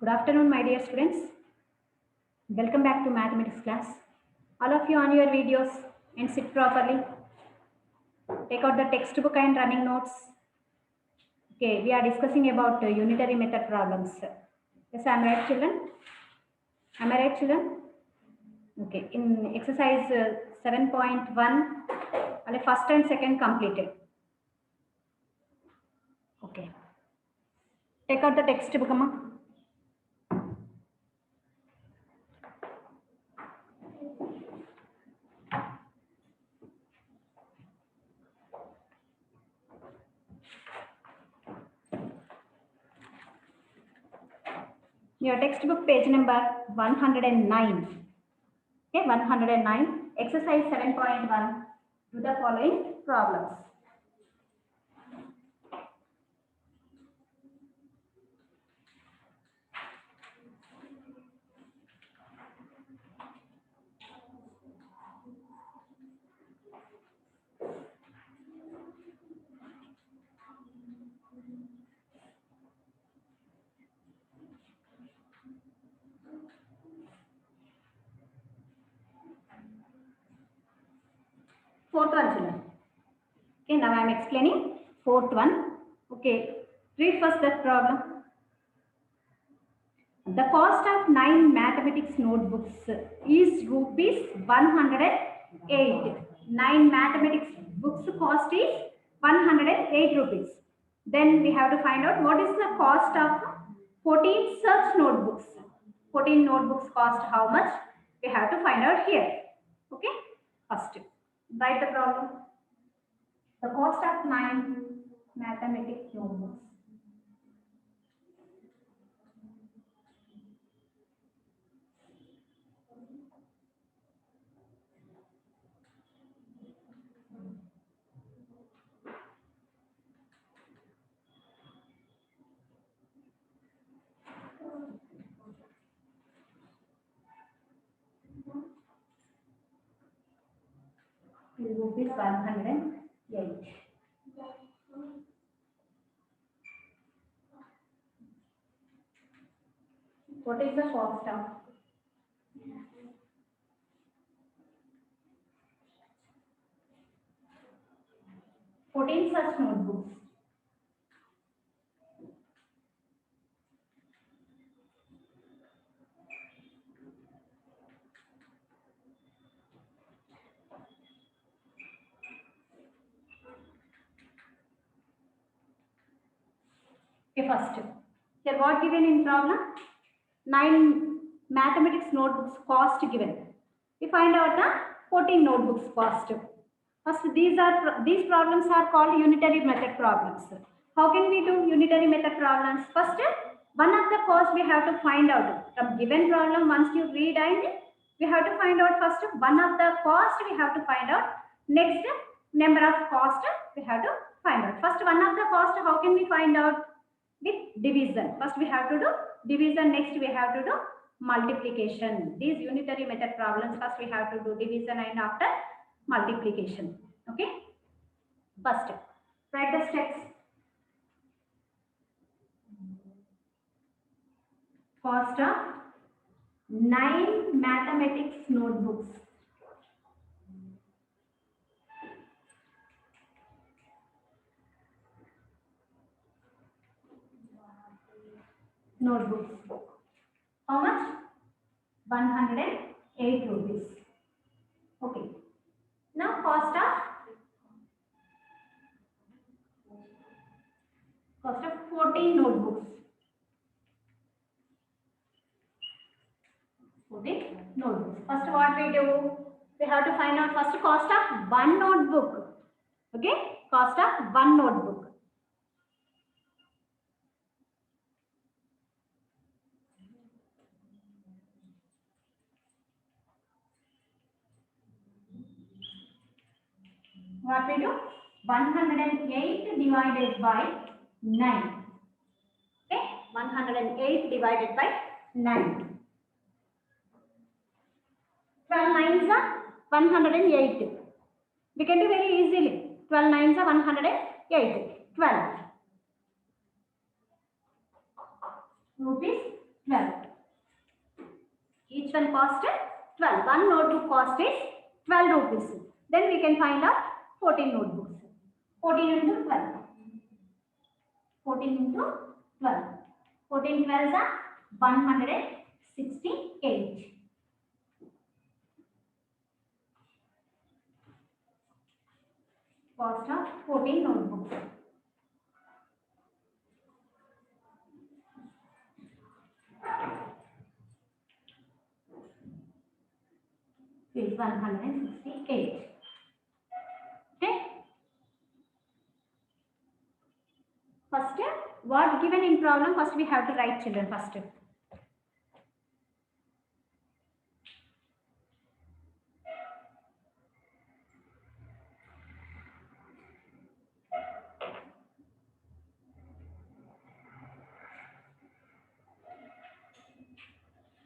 Good afternoon, my dear students. Welcome back to mathematics class. All of you on your videos and sit properly. Take out the textbook and running notes. Okay, we are discussing about unitary method problems. Yes, I am right, children? Am I right, children? Okay, in exercise 7.1, first and second completed. Okay, take out the textbook, Amma. Your textbook page number 109. Okay, 109. Exercise 7.1. Do the following problems. Fourth one, children. Okay, now I am explaining fourth one. Okay, read first that problem. The cost of 9 mathematics notebooks is rupees 108. 9 mathematics books cost is 108 rupees. Then we have to find out what is the cost of 14 such notebooks. 14 notebooks cost how much? We have to find out here. Okay, first write the problem. The cost of 9 mathematics notebooks. Rupees 108. What is the cost of 14 such notebooks? Okay, first. Here what given in problem? 9 mathematics notebooks cost given. We find out the 14 notebooks cost. First, these problems are called unitary method problems. How can we do unitary method problems? First, one of the cost we have to find out. From given problem, once you read and we have to find out first one of the cost we have to find out. Next, number of cost we have to find out. First, one of the cost, how can we find out? With division. First we have to do division, next we have to do multiplication. These unitary method problems, first we have to do division and after multiplication. Okay, first write the steps. Cost of 9 mathematics notebooks. How much? 108 rupees. Okay. Now cost of 14 notebooks. 14 notebooks. First what we do? We have to find out first cost of one notebook. Okay? Cost of one notebook. What we do? 108 divided by 9. Okay? 108 divided by 9. 12 nines are 108. We can do very easily. 12 nines are 108. 12 rupees 12. Each one cost 12. One notebook cost is 12 rupees. Then we can find out 14 notebooks. 14 into 12. 14 into 12. 14 12s are 168. Cost of 14 notebooks. Is 168. Okay. First, what given in problem? First, we have to write, children. First.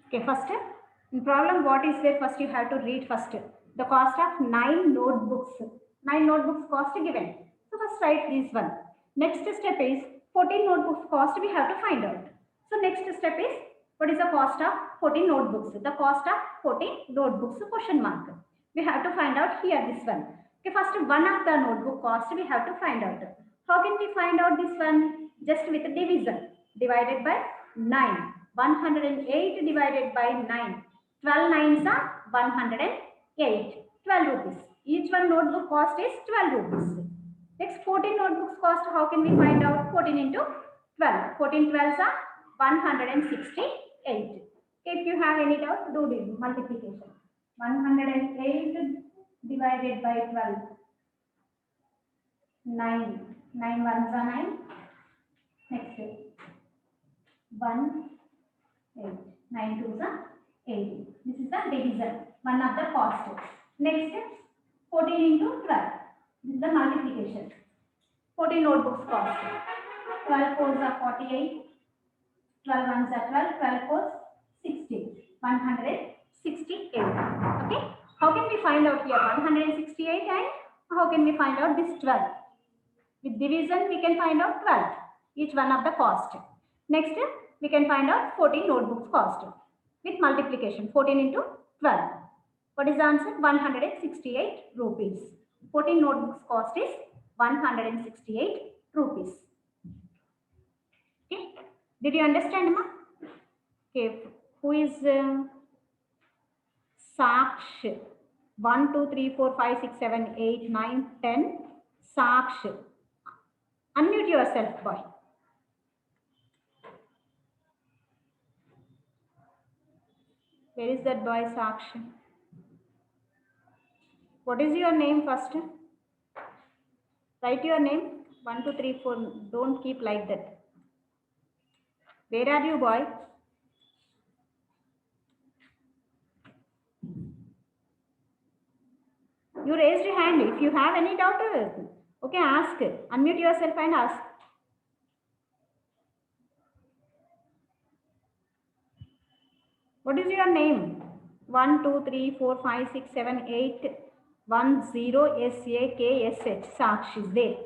Okay, first in problem, what is there? First, you have to read first the cost of 9 notebooks. 9 notebooks cost given. So first write this one. Next step is 14 notebooks cost we have to find out. So next step is what is the cost of 14 notebooks? The cost of 14 notebooks question mark. We have to find out here this one. Okay, first one of the notebook cost we have to find out. How can we find out this one? Just with division. Divided by 9. 108 divided by 9. 12 nines are 108. 12 rupees. Each one notebook cost is 12 rupees. Next 14 notebooks cost, how can we find out? 14 into 12. 14 12s are 168. If you have any doubt, do this multiplication. 108 divided by 12. 9. 9 ones are 9. Next 1. 8. 9 twos are 80. This is the division. One of the cost. Next, 14 into 12. This is the multiplication. 14 notebooks cost. 12 fours are 48. 12 ones are 12. 12 fours 60. 168. Okay. How can we find out here 168 and how can we find out this 12? With division, we can find out 12. Each one of the cost. Next, we can find out 14 notebooks cost with multiplication 14 into 12. What is the answer? 168 rupees. 14 notebooks cost is 168 rupees. Okay. Did you understand, ma? Okay. Who is Saksh? 1, 2, 3, 4, 5, 6, 7, 8, 9, 10. Saksh. Unmute yourself, boy. Where is that boy, Sakshi? What is your name first? Write your name. 1, 2, 3, 4. Don't keep like that. Where are you, boy? You raised your hand. If you have any doubt, okay, ask. Unmute yourself and ask. What is your name? 1, 2, 3, 4, 5, 6, 7, 8, 1, 0, SAKSH. Saksh is there.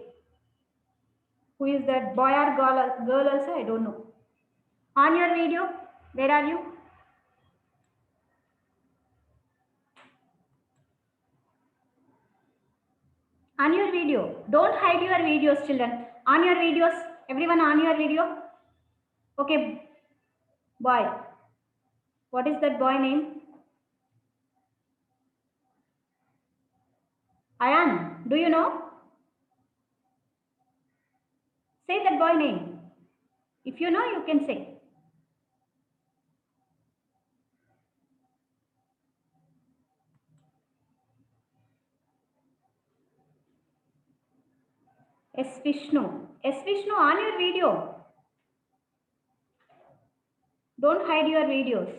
Who is that? Boy or girl also? I don't know. On your video, where are you? On your video. Don't hide your videos, children. On your videos. Everyone on your video. Okay. Boy. What is that boy name? Ayan. Do you know? Say that boy name. If you know, you can say. S. Vishnu. S. Vishnu, on your video. Don't hide your videos.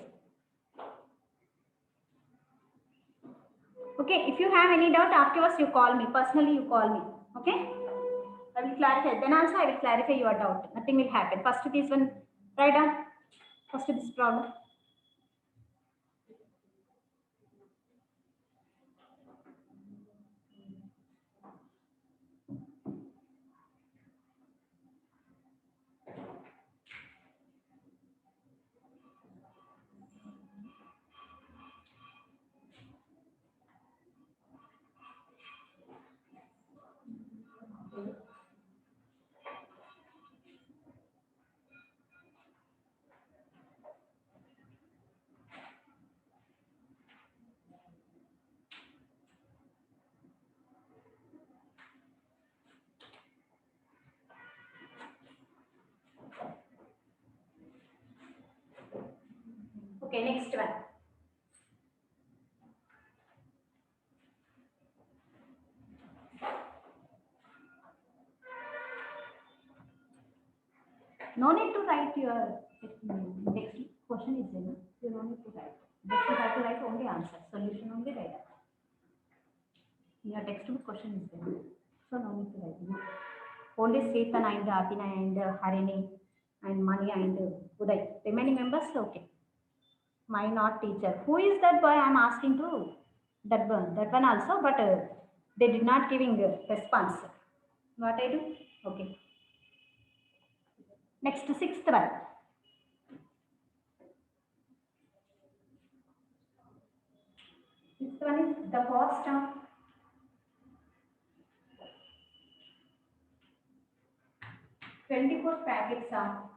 Okay, if you have any doubt afterwards, you call me. Personally, you call me. Okay? I will clarify. Then also I will clarify your doubt. Nothing will happen. First this one, write down. First this problem. Okay, next one. No need to write your next question is there. You don't need to write. Just you have to write only answer. Solution only write. Your textbook question is there. So no need to write. Only Sritan and Atina and Harini and Mani and Uday. Remaining members, okay. My not teacher. Who is that boy? I'm asking to that one also, but they did not giving response. What I do? Okay. Next, sixth one. Sixth one is the cost of 24 packets of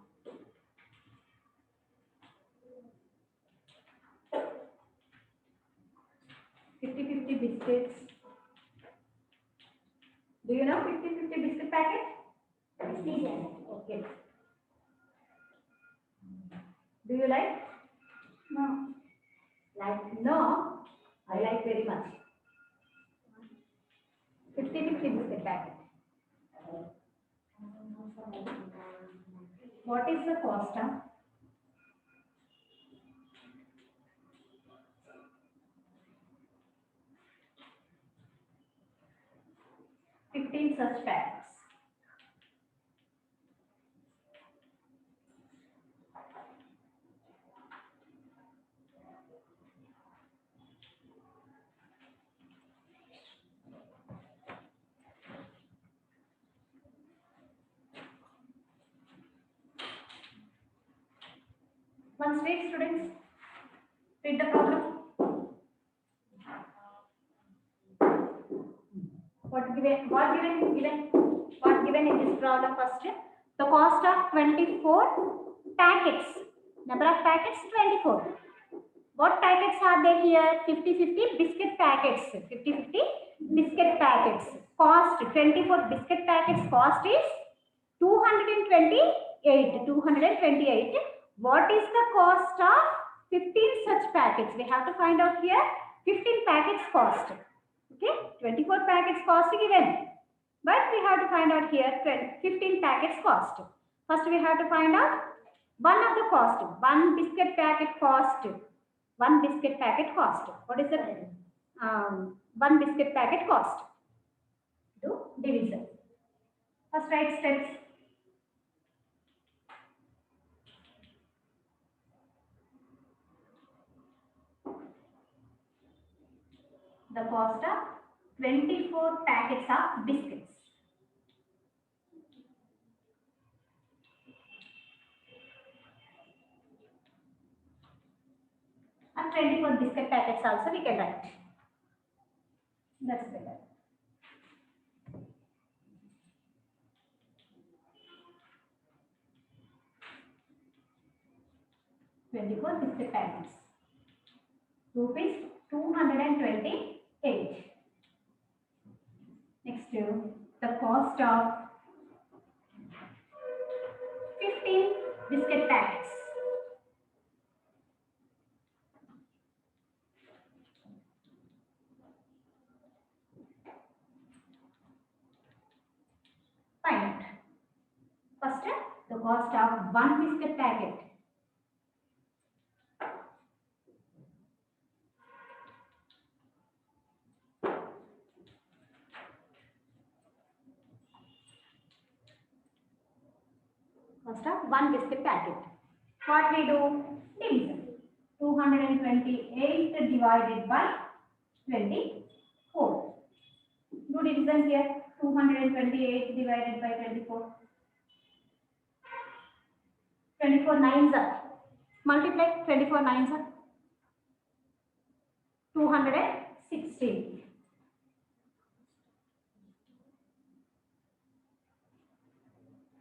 50-50 biscuits. Do you know 50-50 biscuit packet? Okay. Do you like? No. Like no? I like very much. 50-50 biscuit packet. What is the cost of? 15 such packets. Once read, students. Read the problem. What given in this problem first? The cost of 24 packets. Number of packets 24. What packets are there here? 50-50 biscuit packets. 50-50 biscuit packets. Cost 24 biscuit packets. Cost is 228. 228. What is the cost of 15 such packets? We have to find out here 15 packets cost. Okay, 24 packets cost given. But we have to find out here 15 packets cost. First we have to find out one of the cost. One biscuit packet cost. One biscuit packet cost. What is the one biscuit packet cost? Do division. First write steps. The cost of 24 packets of biscuits. And 24 biscuit packets also we can write. That's better. Biscuit packets. Rupees 228. Next, the cost of 15 biscuit packets. Find it. First, the cost of one biscuit packet. Cost of one biscuit packet. What we do? Division. 228 divided by 24. Do division here. 228 divided by 24. 24 nines are. Multiply 24 nines are. 216.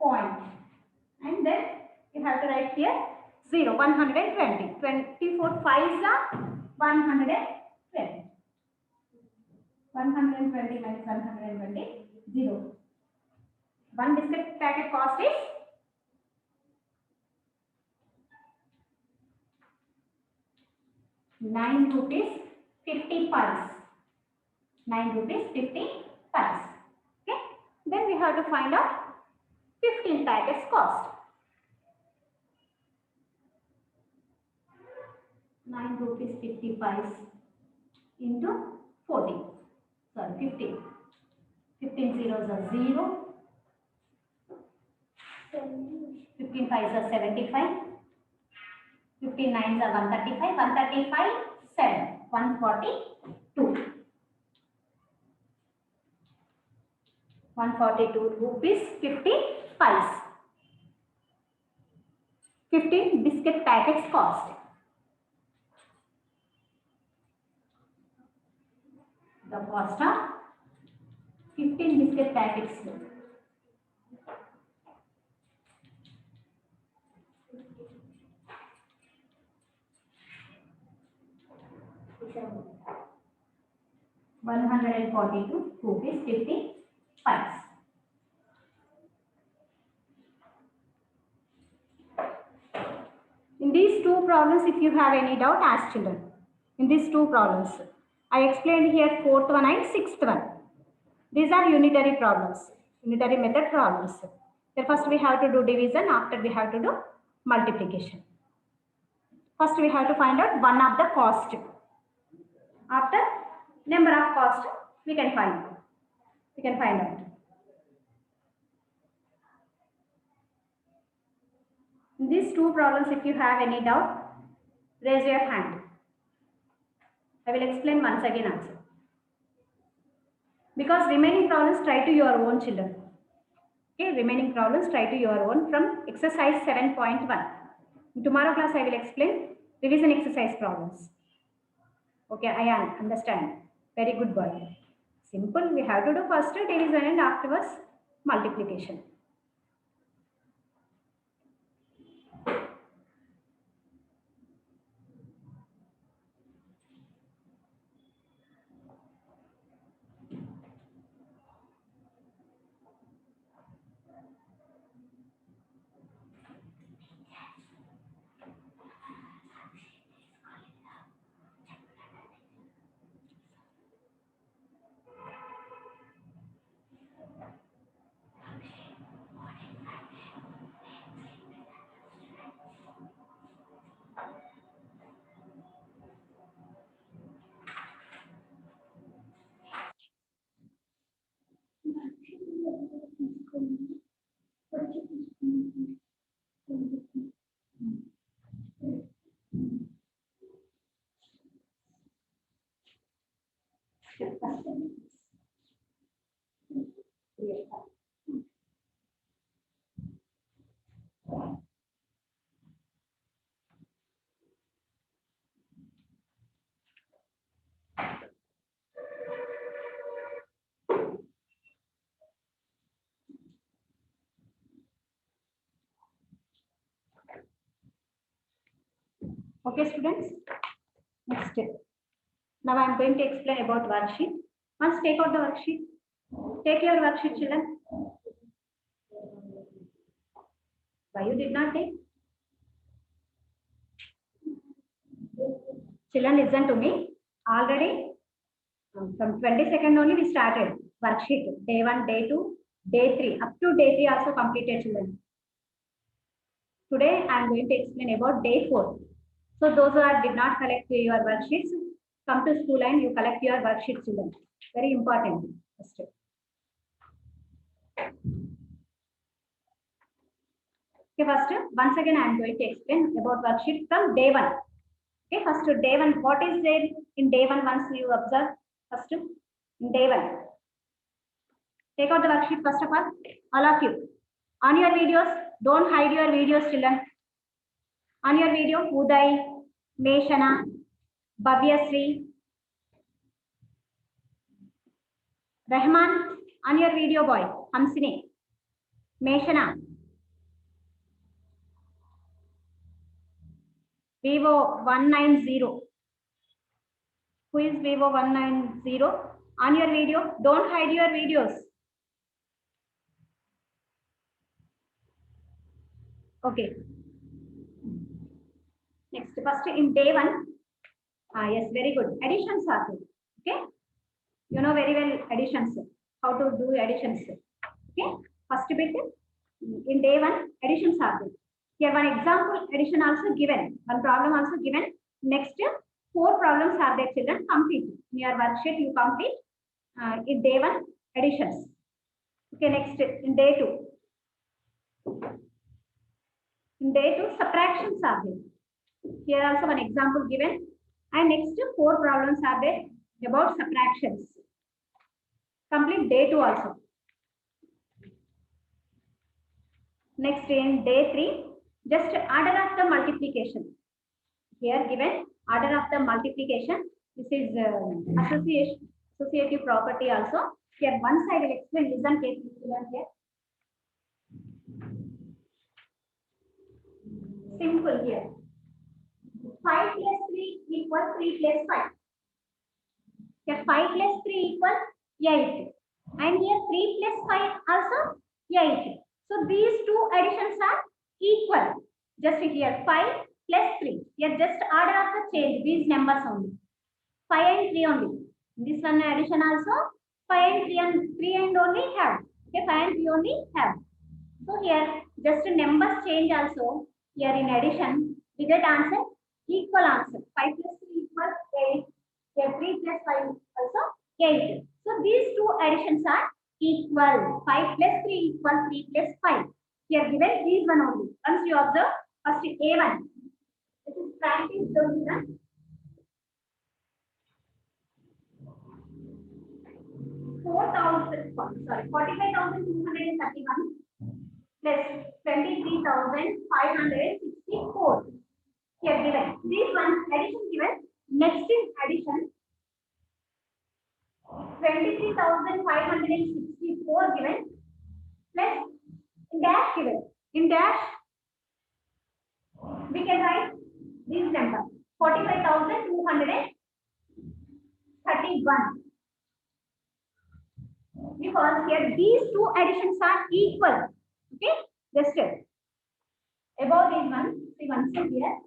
Point. And then you have to write here 0, 120. 24 fives are 120. 120 minus 120, 0. One biscuit packet cost is 9 rupees 50 pies. 9 rupees 50 pies. Okay. Then we have to find out 15 packets cost. 9 rupees 50 pies into 14. Sorry, 15. 15 zeros are 0. 15 pies are 75. 15 nines are 135. 135, 7. 142. 142 rupees 50 pies. 15 biscuit packets cost. The cost of 15 biscuit packets. ₹142 50 pies. In these two problems, if you have any doubt, ask children. In these two problems, I explained here fourth one and sixth one. These are unitary problems, unitary method problems. Then first we have to do division, after we have to do multiplication. First we have to find out one of the cost. After number of cost, we can find out. In these two problems, if you have any doubt, raise your hand. I will explain once again answer. Because remaining problems try to your own children. Okay, remaining problems try to your own from exercise 7.1. In tomorrow class, I will explain revision exercise problems. Okay, I understand. Very good boy. Simple. We have to do first division and afterwards multiplication. Okay, students. Next. Now I am going to explain about worksheet. Once take out the worksheet. Take your worksheet, children. Why you did not take? Children, listen to me. Already from 22nd only we started worksheet. Day 1, day 2, day 3. Up to day 3 also completed, children. Today I am going to explain about day 4. So those who did not collect your worksheets, come to school and you collect your worksheets, children. Very important. First. Okay, first, once again I am going to explain about worksheet from day 1. Okay, first day 1, what is there in day 1 once you observe? First, in day 1. Take out the worksheet first of all of you. On your videos, don't hide your videos, children. On your video, Uday, Meshana, Bhavyasri, Rahman, on your video boy, Hamsini, Meshana, Vivo 190. Who is Vivo 190? On your video, don't hide your videos. Okay. Next, first in day 1, Yes, very good. Additions are there. Okay. You know very well additions. How to do additions. Okay. First bit in day one, additions are there. Here one example addition also given. One problem also given. Next, 4 problems are there, children. Complete. In your worksheet, you complete in day one additions. Okay, next in day two. In day two, subtractions are there. Here also one example given. And next 4 problems are there about subtractions. Complete day 2 also. Next in day 3, just order of the multiplication. Here given order of the multiplication. This is associative property also. Here one side will explain. Listen carefully here. Simple here. 5 plus 3 equals 3 plus 5. Here 5 plus 3 equals 8. And here 3 plus 5 also 8. So these two additions are equal. Just here 5 plus 3. Here just order of the change. These numbers only. 5 and 3 only. This one addition also 5 and 3 and only have. Okay, 5 and 3 only have. So here just numbers change also. Here in addition we get answer equal answer. 5 plus 3 equals 8. Here 3 plus 5 also 8. So these two additions are equal. 5 plus 3 equals 3 plus 5. Here given these one only. Once you observe first A1. This is practice done. 45,231 plus 23,564. Here given. This one addition given. Next is addition. 23,564 given plus dash given. In dash, we can write this number 45,231. Because here these two additions are equal. Okay, just above this one, see one step here.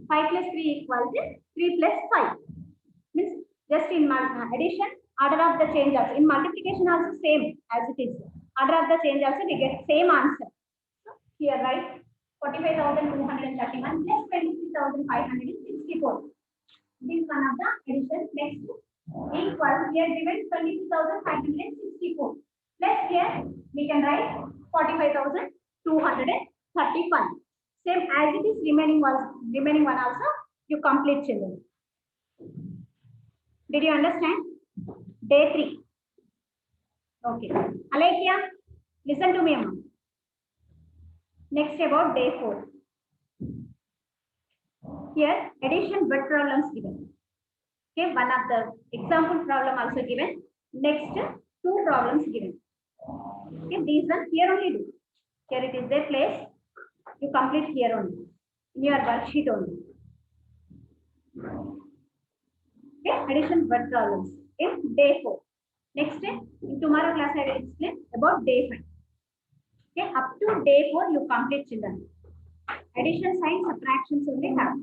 5 plus 3 equals 3 plus 5. Means just in addition, order of the change also. In multiplication also same as it is. Order of the change also we get same answer. So here right 45,231 plus 23,564. This one of the addition. Next equal here given 23,564. Plus here we can write 45,235. Same as it is remaining one also you complete, children. Did you understand? Day 3. Okay. Alekia, listen to me, Amma. Next about day 4. Here addition but problems given. Okay, one of the example problem also given. Next 2 problems given. Okay, these ones here only do. Here it is their place. You complete here only. In your worksheet only. Okay, addition but problems in day 4. Next, in tomorrow class I will explain about day 5. Okay, up to day 4 you complete, children. Addition sign, subtractions only have.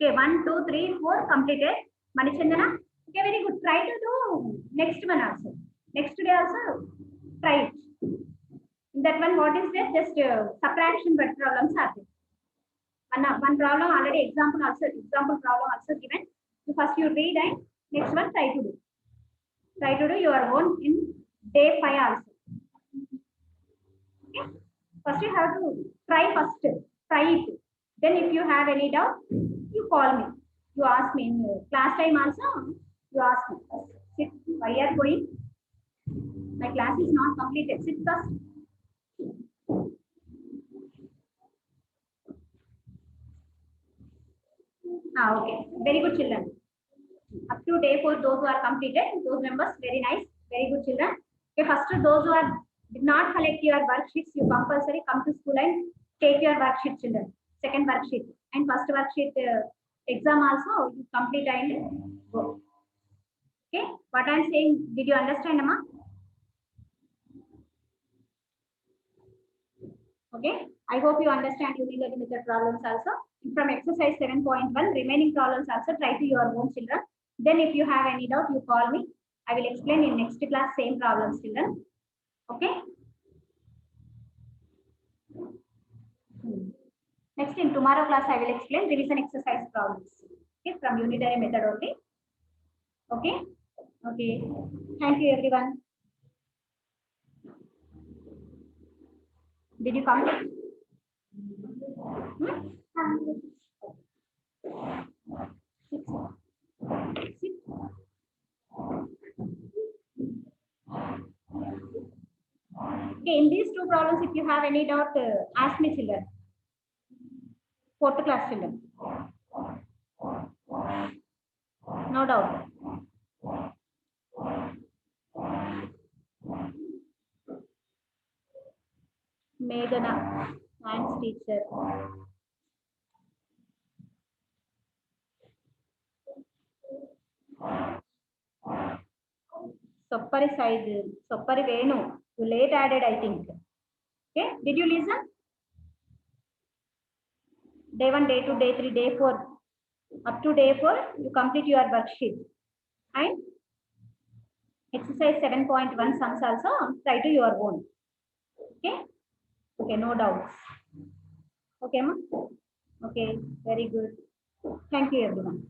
Okay, 1, 2, 3, 4 completed. Manichandana. Okay, very good. Try to do next one also. Next day also try it. In that one, what is there? Just subtraction but problems are there. One problem already example problem also given. So first you read and next one try to do. Try to do your own in day 5 also. Okay. First you have to try first. Try it. Then if you have any doubt, you call me. You ask me in class time also. You ask me. Sit. Why you are going? My class is not completed. Sit first. Okay. Very good, children. Up to day 4, those who are completed, those members, very nice, very good, children. Okay, first those who are did not collect your worksheets, you compulsory come to school and take your worksheet, children. Second worksheet and first worksheet exam also you complete and go. Okay, what I am saying, did you understand, Amma? Okay, I hope you understand unitary method problems also. From exercise 7.1, remaining problems also try to your own children. Then if you have any doubt, you call me. I will explain in next class same problems, children. Okay. Next in tomorrow class, I will explain revision exercise problems. Okay, from unitary method only. Okay. Okay. Thank you, everyone. Did you complete? Okay, in these two problems, if you have any doubt, ask me, children. 4th class children. No doubt. Meghana, science teacher. Soppari side, Soppari Venu. You late added, I think. Okay, did you listen? Day 1, day 2, day 3, day 4. Up to day 4, you complete your worksheet. And exercise 7.1 sums also try to your own. Okay? Okay, no doubts. Okay, ma? Okay, very good. Thank you, everyone.